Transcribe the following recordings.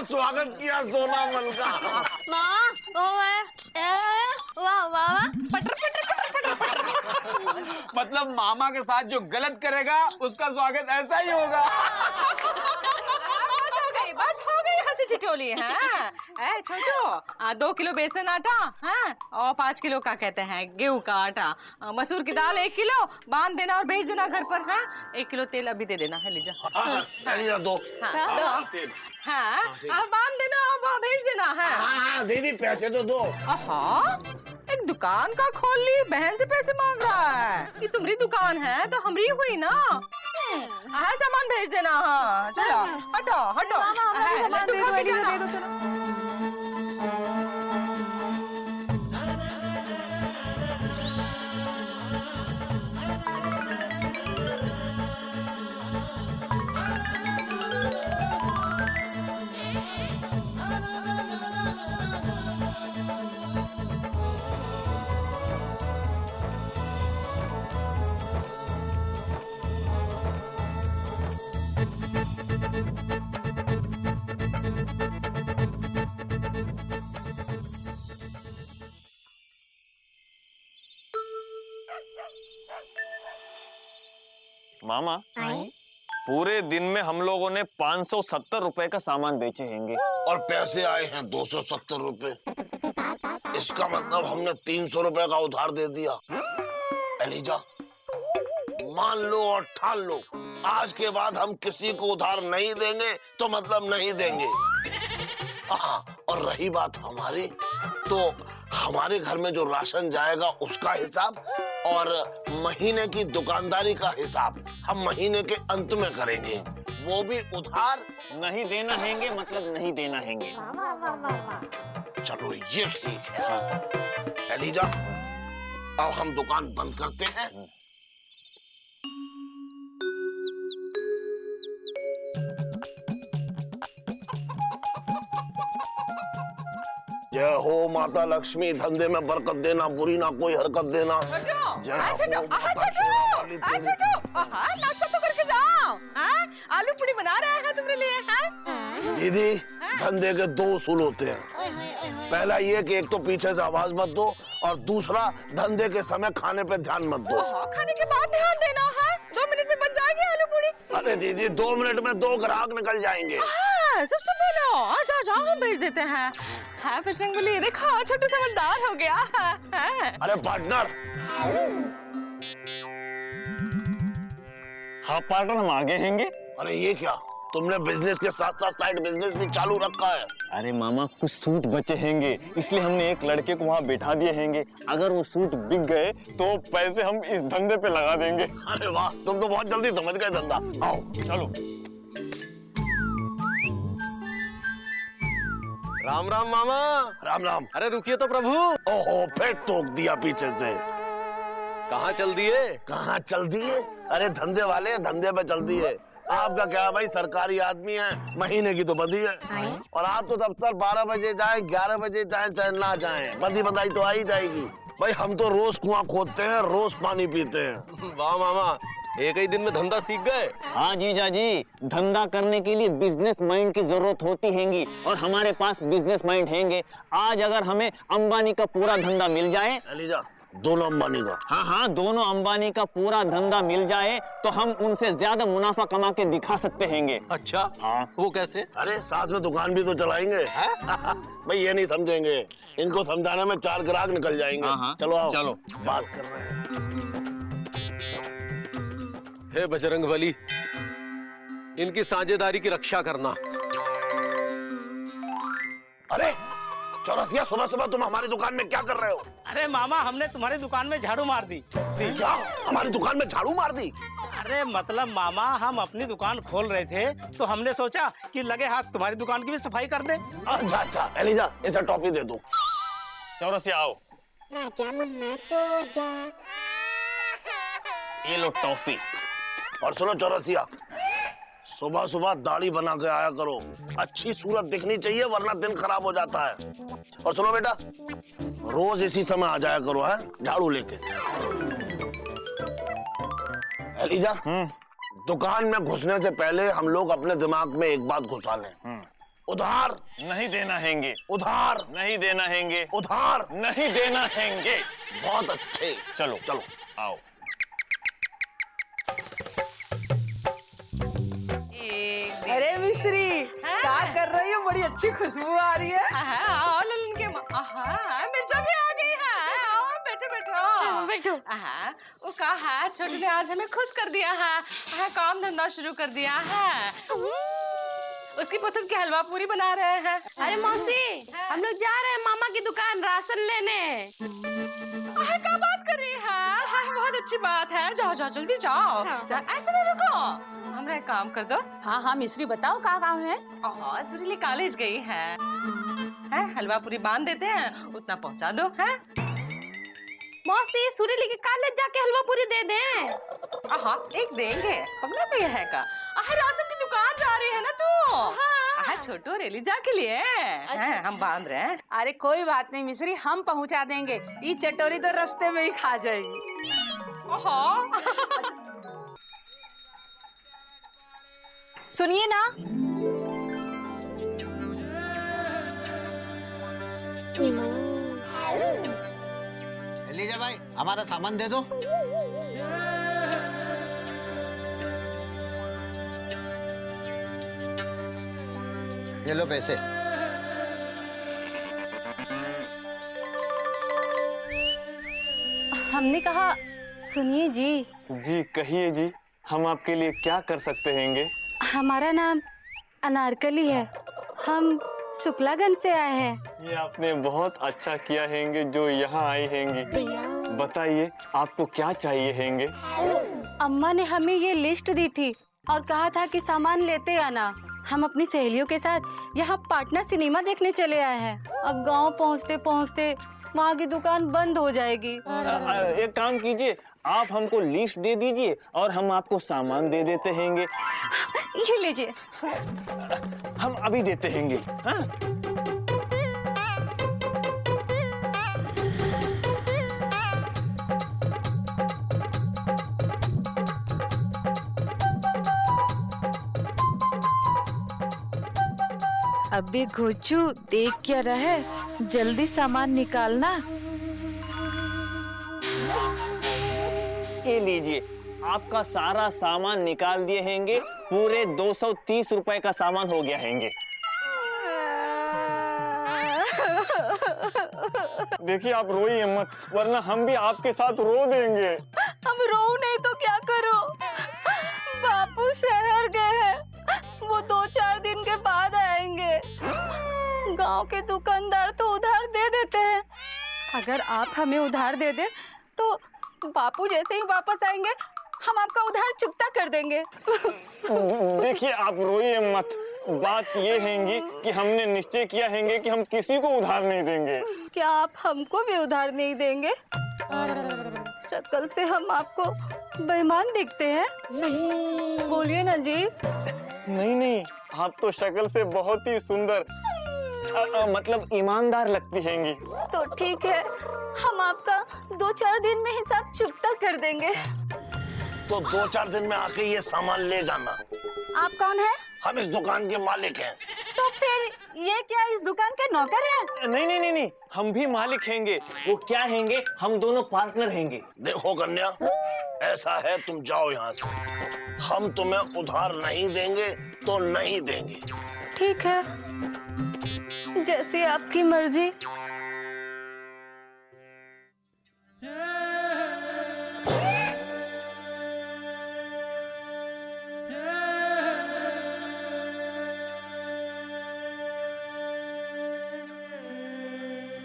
स्वागत किया सोनामल का। माँ वो है वाह वाह वाह पटर पटर पटर पटर। मतलब मामा के साथ जो गलत करेगा उसका स्वागत ऐसा ही होगा। बस हो गई हंसी ठिठोली। हाँ छोटो 2 किलो बेसन आटा, हाँ, और 5 किलो का कहते हैं गेहूं का आटा, मसूर की दाल 1 किलो बांध देना और भेज देना घर पर। हाँ 1 किलो तेल अभी दे देना है, लीजिए। दो। हाँ बांध देना और भेज देना है। हाँ दीदी पैसे तो दो। एक दुकान का खोल ली, बहन से पैसे मांग रहा है। ये तुम्हारी दुकान है तो हमारी हुई ना। हाँ सामान भेज देना। हाँ चलो हटो हटो। सामान दे दो चलो। मामा पूरे दिन में हम लोगों ने 570 रुपए का सामान बेचे होंगे और पैसे आए हैं 270 रुपए। इसका मतलब हमने 300 रुपए का उधार दे दिया। एलिजा मान लो और ठान लो, आज के बाद हम किसी को उधार नहीं देंगे तो मतलब नहीं देंगे। और रही बात हमारी, तो हमारे घर में जो राशन जाएगा उसका हिसाब और महीने की दुकानदारी का हिसाब हम महीने के अंत में करेंगे, वो भी उधार। नहीं देना हैंगे मतलब नहीं देना हैंगे। चलो ये ठीक है। एलिजा अब हम दुकान बंद करते हैं। जय हो माता लक्ष्मी, धंधे में बरकत देना, बुरी ना कोई हरकत देना। नाश्ता तो करके जाओ। आलू पूड़ी बना रहा है तुम्हारे लिए। दीदी धंधे के 2 उसूल होते हैं। पहला ये कि एक तो पीछे से आवाज मत दो और दूसरा धंधे के समय खाने पे ध्यान मत दो। खाने के बाद ध्यान देना है। 2 मिनट में बन जाएगी आलू पूड़ी। अरे दीदी 2 मिनट में 2 ग्राहक निकल जाएंगे। सब बोलो आ जाओ हम भेज देते हैं। हाँ फिर संगुली देखो छोटू समझदार हो गया। अरे पार्टनर। हाँ पार्टनर हम आगे हैंगे। अरे ये क्या, तुमने बिजनेस के साथ साथ साइड बिजनेस भी चालू रखा है। अरे मामा कुछ सूट बचे हैंगे, इसलिए हमने एक लड़के को वहाँ बैठा दिए हैंगे। अगर वो सूट बिक गए तो पैसे हम इस धंधे पे लगा देंगे। अरे वाह, तुम तो बहुत जल्दी समझ गए धंधा। आओ चलो। राम राम मामा। राम राम। अरे रुकिए तो प्रभु। ओहो फिर टोक दिया पीछे से। कहाँ चल दिए? कहाँ चल दिए? अरे धंधे वाले धंधे पे चल दिए। आपका क्या भाई, सरकारी आदमी है, महीने की तो बंदी है। और आप तो दफ्तर 12 बजे जाए 11 बजे जाए चाहे ना जाए, बंदी बंदाई तो आ ही जाएगी। भाई हम तो रोज कुआं खोदते हैं, रोज पानी पीते हैं। वाह मामा, एक ही दिन में धंधा सीख गए। हाँ जीजा जी, धंधा करने के लिए बिजनेस माइंड की जरूरत होती हैंगी और हमारे पास बिजनेस माइंड हैंगे। आज अगर हमें अंबानी का पूरा धंधा मिल जाए। एलिजा दोनों अंबानी का। हाँ दोनों अंबानी का पूरा धंधा मिल जाए तो हम उनसे ज्यादा मुनाफा कमा के दिखा सकते हैंगे। अच्छा हाँ वो कैसे? अरे साथ में दुकान भी तो चलाएंगे। भाई ये नहीं समझेंगे, इनको समझाने में 4 ग्राहक निकल जाएंगे। हाँ। चलो आओ, चलो बात कर रहे हैं। हे बजरंग बली, इनकी साझेदारी की रक्षा करना। अरे चौरसिया, सुबह सुबह तुम हमारी दुकान में क्या कर रहे हो? अरे मामा हमने तुम्हारी दुकान में झाड़ू मार दी। क्या हमारी दुकान में झाड़ू मार दी? अरे मतलब मामा, हम अपनी दुकान खोल रहे थे तो हमने सोचा कि लगे हाथ तुम्हारी दुकान की भी सफाई कर दे। अच्छा अच्छा एलिजा, इसे टॉफी दे दो। चौरसिया आओ, राजा मुन्ना सो जा। ये लो टॉफी। और सुनो चौरसिया, सुबह सुबह दाढ़ी बना के आया करो, अच्छी सूरत दिखनी चाहिए वरना दिन खराब हो जाता है। और सुनो बेटा, रोज इसी समय आ जाया करो है झाड़ू लेके। एलिजा, दुकान में घुसने से पहले हम लोग अपने दिमाग में एक बात घुसा लें, उधार नहीं देना हैंगे, उधार नहीं देना हैंगे, उधार नहीं देना हैंगे। बहुत अच्छे। चलो चलो आओ। अरे मिश्री, क्या कर रही हो? बड़ी अच्छी खुशबू आ रही है। आओ ललन के मिर्चा भी आ गई है। आओ बैठो बैठो बैठो। वो कहा है छोटे ने आज हमें खुश कर दिया है, काम धंधा शुरू कर दिया है। उसकी पसंद की हलवा पूरी बना रहे हैं। अरे मौसी, हम लोग जा रहे हैं मामा की दुकान राशन लेने। क्या बात कर रही है? बहुत अच्छी बात है, जाओ जाओ जल्दी जाओ। ऐसे नहीं रुको, हमरा एक काम कर दो। हाँ हाँ मिश्री, बताओ क्या काम है? सुरीली कॉलेज गई है, हलवा पूरी बांध देते हैं, उतना पहुंचा दो। है मौसी, सुरीली के कॉलेज जाके हलवा पूरी दे दें। एक देंगे, पगला पे है का। राशन की दुकान जा रही है ना तू? छोटू रेली जा के लिए हम बांध रहे हैं। अरे कोई बात नहीं मिश्री, हम पहुंचा देंगे। ये चटोरी तो रास्ते में ही खा जाएगी। सुनिए ना, लीजिए भाई, हमारा सामान दे दो। ये लो पैसे। हमने कहा सुनिए जी। जी कहिए जी, हम आपके लिए क्या कर सकते हैंगे? हमारा नाम अनारकली है, हम शुक्लागंज से आए हैं। ये आपने बहुत अच्छा किया हैंगे जो यहाँ आई हैंगी। बताइए आपको क्या चाहिए हैंगे? अम्मा ने हमें ये लिस्ट दी थी और कहा था कि सामान लेते आना। हम अपनी सहेलियों के साथ यहाँ पार्टनर सिनेमा देखने चले आए हैं। अब गांव पहुँचते पहुँचते वहाँ की दुकान बंद हो जाएगी। एक काम कीजिए, आप हमको लिस्ट दे दीजिए और हम आपको सामान दे देते हैंगे। ये लीजिए। हम अभी देते हैंगे। हाँ? अबे घोचू, देख क्या रहे, जल्दी सामान निकालना। ये लीजिए, आपका सारा सामान निकाल दिए हैंगे। पूरे 230 रुपए का सामान हो गया हैंगे। देखिए आप रोइए मत, वरना हम भी आपके साथ रो देंगे। हम रो नहीं तो क्या करो? बापू शहर गए हैं, वो 2-4 दिन के बाद आएंगे। गांव के दुकानदार तो उधार दे देते हैं। अगर आप हमें उधार दे दे तो बापू जैसे ही वापस आएंगे हम आपका उधार चुकता कर देंगे। देखिए आप रोइए मत, बात ये हैंगी कि हमने निश्चय किया हैंगे कि हम किसी को उधार नहीं देंगे। क्या आप हमको भी उधार नहीं देंगे? शक्ल से हम आपको बेईमान दिखते हैं। बोलिए ना जी। नहीं नहीं, आप तो शक्ल से बहुत ही सुंदर मतलब ईमानदार लगती हैंगी। तो ठीक है, हम आपका 2-4 दिन में हिसाब चुकता कर देंगे। तो 2-4 दिन में आके ये सामान ले जाना। आप कौन है? हम इस दुकान के मालिक हैं। तो फिर ये क्या इस दुकान के नौकर हैं? नहीं नहीं नहीं नहीं, हम भी मालिक हैंगे। वो क्या हैंगे, हम दोनों पार्टनर हैंगे। देखो कन्या, ऐसा है तुम जाओ यहाँ से, हम तुम्हें उधार नहीं देंगे तो नहीं देंगे। ठीक है, जैसी आपकी मर्जी।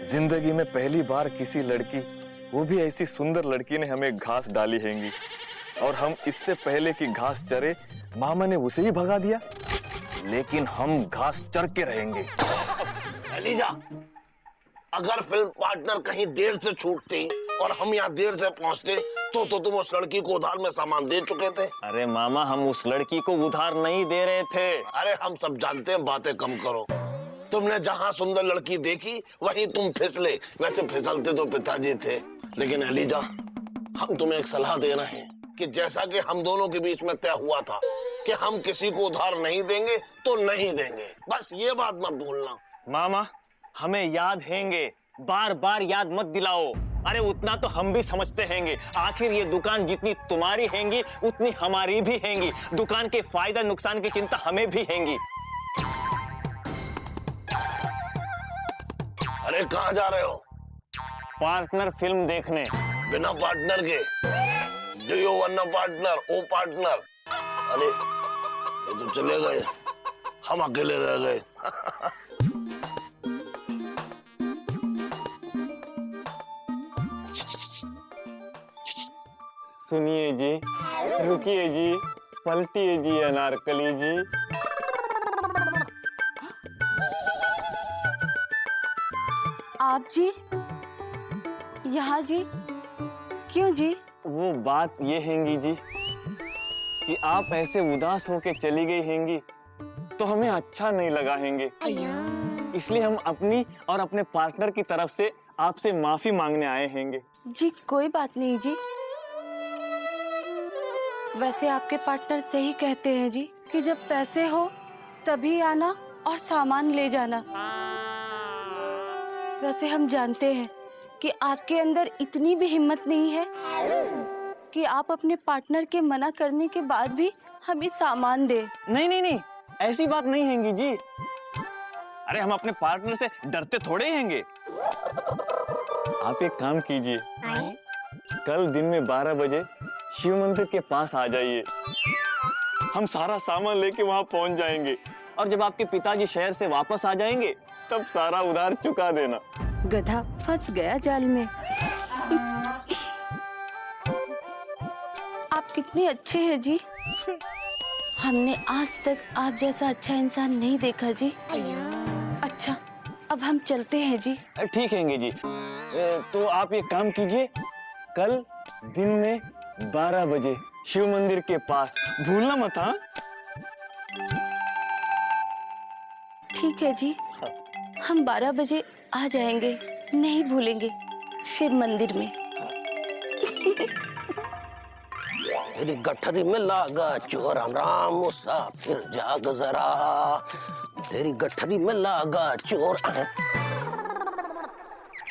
जिंदगी में पहली बार किसी लड़की, वो भी ऐसी सुंदर लड़की ने हमें घास डाली हैंगी। और हम इससे पहले कि घास चरे मामा ने उसे ही भगा दिया, लेकिन हम घास चर के रहेंगे। एलिजा, अगर फिल्म पार्टनर कहीं देर से छूटती और हम यहाँ देर से पहुँचते तो तुम उस लड़की को उधार में सामान दे चुके थे। अरे मामा, हम उस लड़की को उधार नहीं दे रहे थे। अरे हम सब जानते हैं, बातें कम करो। तुमने जहाँ सुंदर लड़की देखी वहीं तुम फिसले। वैसे फिसलते तो पिताजी थे, लेकिन एलिजा, हम तुम्हें एक सलाह दे रहे हैं कि जैसा कि हम दोनों के बीच में तय हुआ था कि हम किसी को उधार नहीं देंगे तो नहीं देंगे, बस ये बात मत भूलना। मामा, हमें याद हैंगे, बार बार याद मत दिलाओ। अरे उतना तो हम भी समझते हैंगे, आखिर ये दुकान जितनी तुम्हारी हैंगी उतनी हमारी भी हैंगी। दुकान के फायदा नुकसान की चिंता हमें भी हैंगी। अरे कहाँ जा रहे हो? पार्टनर फिल्म देखने। बिना पार्टनर के? Do you want a partner? Oh partner. अरे ये तो चले गए, हम अकेले रह गए। सुनिए जी, रुकिए जी, पलटिए जी अनारकली जी। आप जी यहाँ जी? क्यों जी? वो बात ये हैंगी जी कि आप ऐसे उदास होके चली गई हैंगी तो हमें अच्छा नहीं लगा हैंगे, इसलिए हम अपनी और अपने पार्टनर की तरफ से आपसे माफी मांगने आए हैंगे। जी कोई बात नहीं जी। वैसे आपके पार्टनर सही कहते हैं जी कि जब पैसे हो तभी आना और सामान ले जाना। वैसे हम जानते हैं कि आपके अंदर इतनी भी हिम्मत नहीं है कि आप अपने पार्टनर के मना करने के बाद भी हमें सामान दे। नहीं नहीं नहीं, ऐसी बात नहीं हैंगी जी। अरे हम अपने पार्टनर से डरते थोड़े हैंगे। आप एक काम कीजिए, कल दिन में 12 बजे शिव मंदिर के पास आ जाइए। हम सारा सामान लेके वहां पहुंच जाएंगे और जब आपके पिताजी शहर से वापस आ जाएंगे तब सारा उधार चुका देना। गधा फंस गया जाल में। आप कितने अच्छे हैं जी। हमने आज तक आप जैसा अच्छा इंसान नहीं देखा जी। अच्छा, अब हम चलते हैं जी। ठीक हैंगे जी। तो आप एक काम कीजिए, कल दिन में 12 बजे शिव मंदिर के पास, भूलना मत। हाँ ठीक है जी, हम 12 बजे आ जाएंगे, नहीं भूलेंगे शिव मंदिर में। तेरी गठरी में लागा चोर, राम राम मुसाफिर जाग जरा। तेरी गठरी में लागा चोर।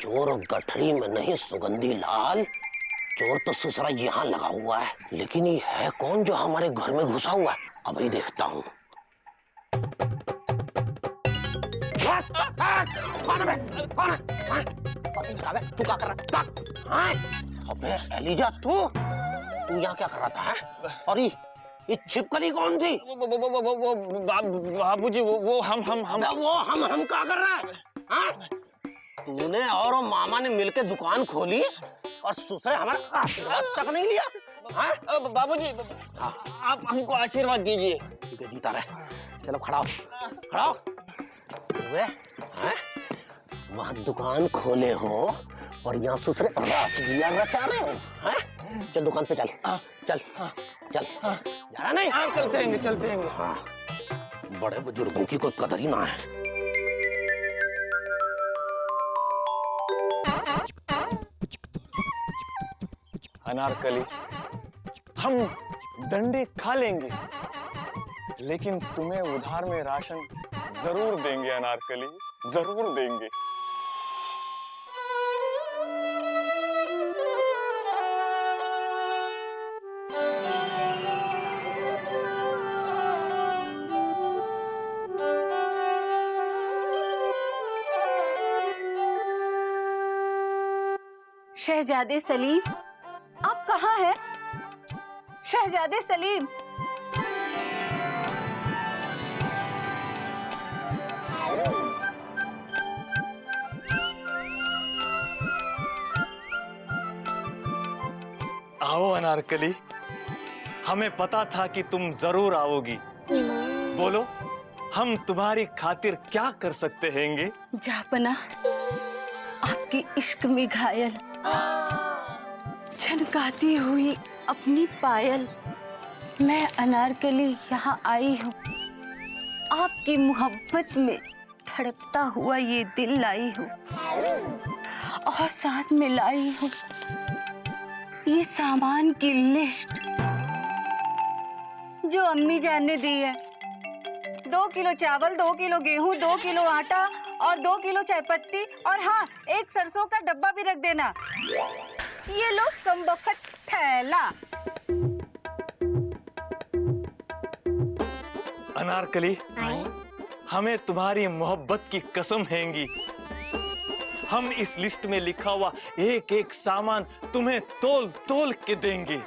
चोर गठरी में नहीं सुगंधी लाल, चोर तो ससुरा यहाँ लगा हुआ है, लेकिन ये है कौन जो हमारे घर में घुसा हुआ है? अभी देखता हूँ। तू क्या कर रहा है? अबे एलिजा, तू यहाँ क्या कर रहा था? और ये छिपकली कौन थी? बाबूजी, वो हम क्या कर रहा है? तूने और वो मामा ने मिलकर दुकान खोली और ससुरे हमारा आशीर्वाद तक नहीं लिया। बाबूजी, आप हमको आशीर्वाद दीजिए। जीता रहे। चलो खड़ा हो, खड़ा हो। वहाँ दुकान खोले हो और यहाँ ससुरे रासलीला रचा रहे हो। चल दुकान पे चल। चल चल। जा रहा नहीं? चलते हैं, चलते हैं। हाँ, बड़े बुजुर्गों की कोई कदर ही ना है। अनारकली, हम डंडे खा लेंगे लेकिन तुम्हें उधार में राशन जरूर देंगे अनारकली, जरूर देंगे। शहजादे सलीम, आप कहाँ हैं? शहजादे सलीम। आओ अनारकली, हमें पता था कि तुम जरूर आओगी। बोलो, हम तुम्हारी खातिर क्या कर सकते हैंगे? जापना, आपकी इश्क में घायल, झनकाती हुई अपनी पायल, मैं अनारकली यहाँ आई हूँ। आपकी मोहब्बत में धड़कता हुआ ये दिल लाई हूँ, और साथ में लाई हूँ ये सामान की लिस्ट जो अम्मी जान ने दी है। 2 किलो चावल, 2 किलो गेहूं, 2 किलो आटा और 2 किलो चायपत्ती, और हाँ, 1 सरसों का डब्बा भी रख देना। ये लो कमबख्त थैला। अनारकली, हमें तुम्हारी मोहब्बत की कसम हैंगी। हम इस लिस्ट में लिखा हुआ एक एक सामान तुम्हें तोल तोल के देंगे।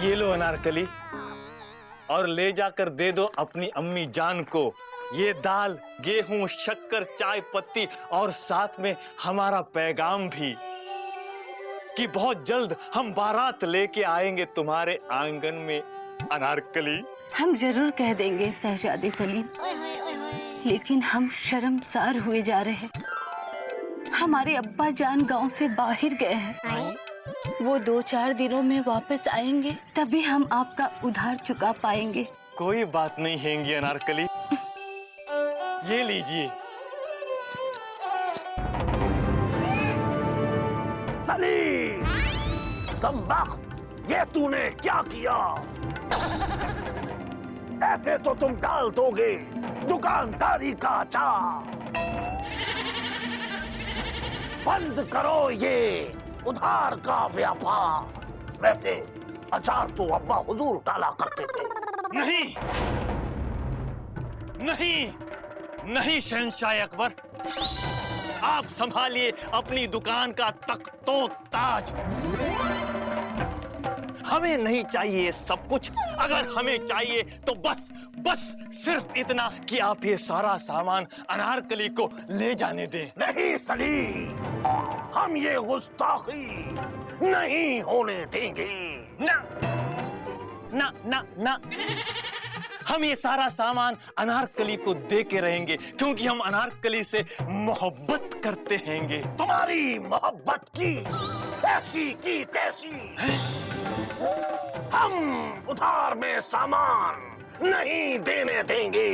ये लो अनारकली, और ले जाकर दे दो अपनी अम्मी जान को ये दाल, गेहूं, शक्कर, चाय पत्ती, और साथ में हमारा पैगाम भी कि बहुत जल्द हम बारात लेके आएंगे तुम्हारे आंगन में। अनारकली, हम जरूर कह देंगे शहजादे सलीम, लेकिन हम शर्मसार हुए जा रहे हैं। हमारे अब्बा जान गांव से बाहर गए हैं। वो 2-4 दिनों में वापस आएंगे, तभी हम आपका उधार चुका पाएंगे। कोई बात नहीं हैंगी अनारकली, ये लीजिए। सलीम, ये तूने क्या किया? ऐसे तो तुम डाल दोगे दुकानदारी का चार। बंद करो ये उधार का व्यापार। वैसे अचार तो अब्बा हुजूर डाला करते थे। नहीं नहीं नहीं शहंशाह अकबर, आप संभालिए अपनी दुकान का तख्तो ताज। हमें नहीं चाहिए सब कुछ। अगर हमें चाहिए तो बस सिर्फ इतना कि आप ये सारा सामान अनारकली को ले जाने दें। नहीं सलीम, हम ये गुस्ताखी नहीं होने देंगे। ना ना ना ना, हम ये सारा सामान अनारकली को दे के रहेंगे, क्योंकि हम अनारकली से मोहब्बत करते हैंगे। तुम्हारी मोहब्बत की ऐसी की तैसी हम उधार में सामान नहीं देने देंगे।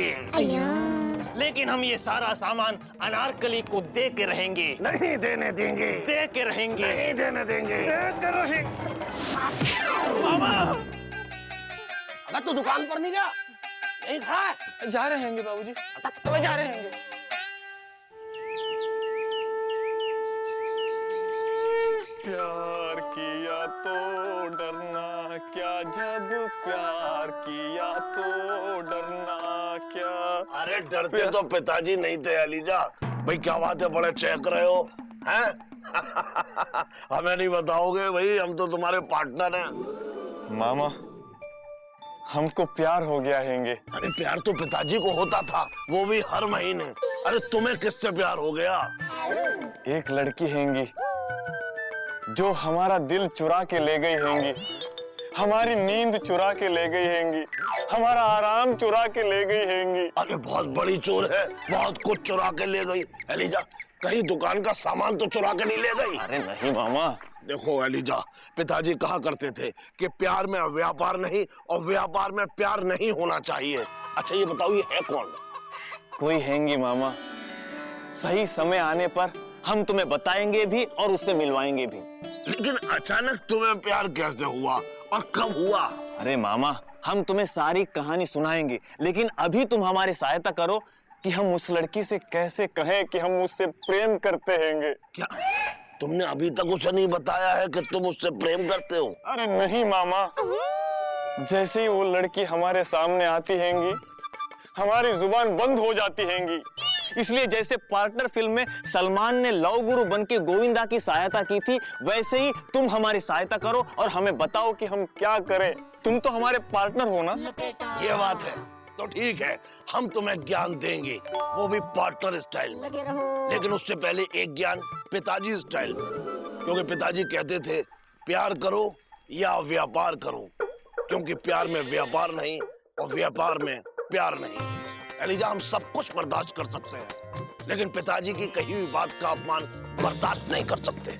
लेकिन हम ये सारा सामान अनारकली को दे के रहेंगे। नहीं देने देंगे। दे के रहेंगे। नहीं देने देंगे। दे के रहेंगे। मामा, अबे तू दुकान पर नहीं गया? यहीं खड़ा है? जा रहे हैंगे बाबूजी। तो जा रहे हैंगे। प्यार किया तो डरना क्या, जब प्यार किया तो डरना क्या। अरे डरते तो पिताजी नहीं थे अलीजा। भाई क्या बात है, बड़े चहक रहे हो हैं? हमें नहीं बताओगे भाई? हम तो तुम्हारे पार्टनर हैं। मामा, हमको प्यार हो गया हैंगे। अरे प्यार तो पिताजी को होता था, वो भी हर महीने। अरे तुम्हें किससे प्यार हो गया? एक लड़की हैंगी जो हमारा दिल चुरा के ले गई हैंगी, हमारी नींद चुरा के ले गई हैंगी, हमारा आराम चुरा के ले गई हैंगी। अरे बहुत बड़ी चोर है, बहुत कुछ चुरा के ले गई। एलिजा, कहीं दुकान का सामान तो चुरा के नहीं ले गई? अरे नहीं मामा। देखो एलिजा, पिताजी कहा करते थे कि प्यार में व्यापार नहीं और व्यापार में प्यार नहीं होना चाहिए। अच्छा ये बताओ, ये है कौन? कोई हैंगी मामा, सही समय आने पर हम तुम्हें बताएंगे भी और उससे मिलवाएंगे भी। लेकिन अचानक तुम्हें प्यार कैसे हुआ और कब हुआ? अरे मामा, हम तुम्हें सारी कहानी सुनाएंगे, लेकिन अभी तुम हमारी सहायता करो कि हम उस लड़की से कैसे कहें कि हम उससे प्रेम करते हैंगे। क्या तुमने अभी तक उसे नहीं बताया है कि तुम उससे प्रेम करते हो? अरे नहीं मामा, जैसे ही वो लड़की हमारे सामने आती हैंगी, हमारी जुबान बंद हो जाती हैंगी। इसलिए जैसे पार्टनर फिल्म में सलमान ने लव गुरु बन के गोविंदा की सहायता की थी, वैसे ही तुम हमारी सहायता करो और हमें बताओ कि हम क्या करें। तुम तो हमारे पार्टनर हो ना। ये बात है तो ठीक है, हम तुम्हें ज्ञान देंगे, वो भी पार्टनर स्टाइल में। लेकिन उससे पहले एक ज्ञान पिताजी स्टाइल में, क्योंकि पिताजी कहते थे प्यार करो या व्यापार करो, क्योंकि प्यार में व्यापार नहीं और व्यापार में प्यार नहीं। एलिजा, हम सब कुछ बर्दाश्त कर सकते हैं, लेकिन पिताजी की कही हुई बात का अपमान बर्दाश्त नहीं कर सकते।